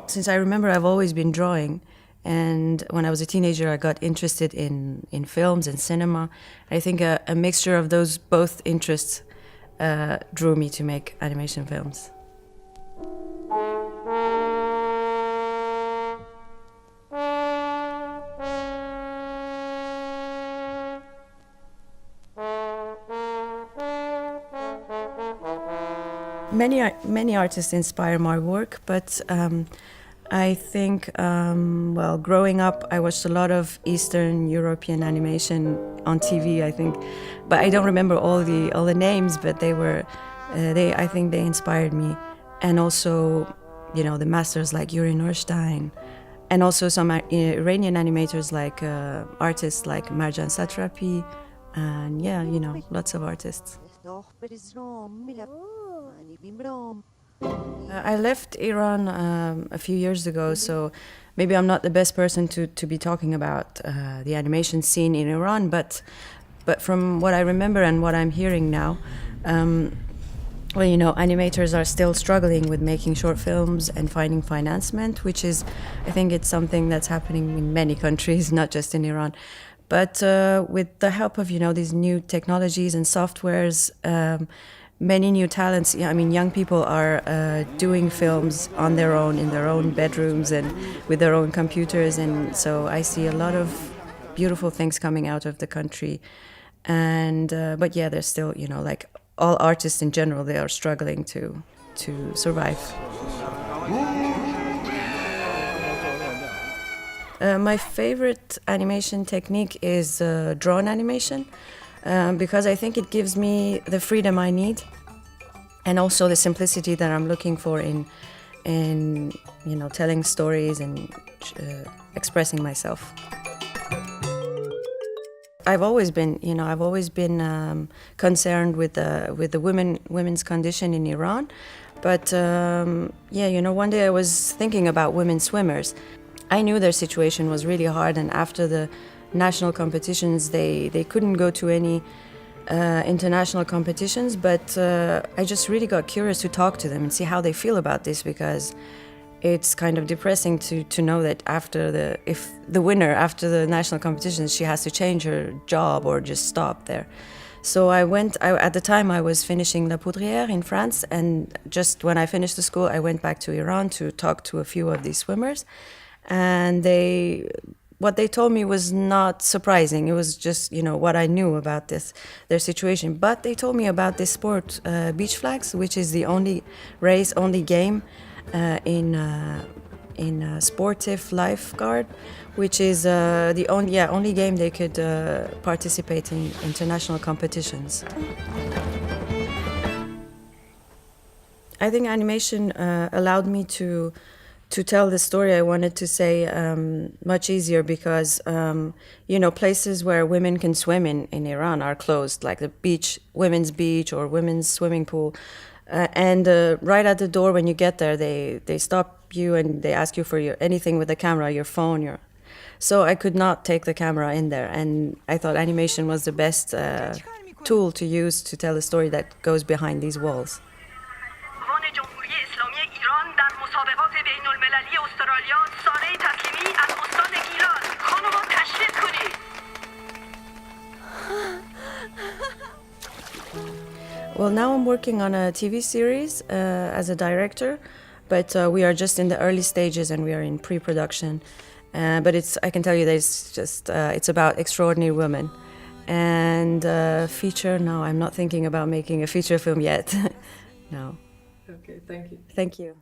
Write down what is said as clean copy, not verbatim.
Since I remember, I've always been drawing, and when I was a teenager, I got interested in films and cinema. I think a mixture of those both interests drew me to make animation films. Many artists inspire my work, but I think, well, growing up, I watched a lot of Eastern European animation on TV, I think, but I don't remember all the names, but they were, I think they inspired me. And also, you know, the masters like Yuri Norstein, and also some Iranian animators like artists like Marjan Satrapi, and yeah, you know, lots of artists. I left Iran a few years ago, so maybe I'm not the best person to be talking about the animation scene in Iran, but from what I remember and what I'm hearing now, well, you know, animators are still struggling with making short films and finding financement, which is, I think it's something that's happening in many countries, not just in Iran. But with the help of, you know, these new technologies and softwares, many new talents, I mean, young people are doing films on their own, in their own bedrooms and with their own computers. And so I see a lot of beautiful things coming out of the country. And, but yeah, there's still, you know, like all artists in general, they are struggling to survive. My favorite animation technique is drone animation. Because I think it gives me the freedom I need, and also the simplicity that I'm looking for in you know, telling stories and expressing myself. I've always been concerned with the women's condition in Iran, but yeah, you know, one day I was thinking about women swimmers. I knew their situation was really hard, and after the national competitions, they couldn't go to any international competitions, but I just really got curious to talk to them and see how they feel about this, because it's kind of depressing to know that if the winner after the national competitions, she has to change her job or just stop there. So at the time I was finishing La Poudrière in France, and just when I finished the school, I went back to Iran to talk to a few of these swimmers, and what they told me was not surprising. It was just, you know, what I knew about their situation. But they told me about this sport, beach flags, which is the only game in sportive lifeguard, which is the only game they could participate in international competitions. I think animation allowed me to tell the story I wanted to say much easier, because, you know, places where women can swim in Iran are closed, like the women's beach or women's swimming pool. And right at the door when you get there, they stop you and they ask you for anything with the camera, your phone. So I could not take the camera in there. And I thought animation was the best tool to use to tell a story that goes behind these walls. Well, now I'm working on a TV series as a director, but we are just in the early stages and we are in pre-production. But I can tell you that it's about extraordinary women. And feature, no, I'm not thinking about making a feature film yet. No. Okay, thank you. Thank you.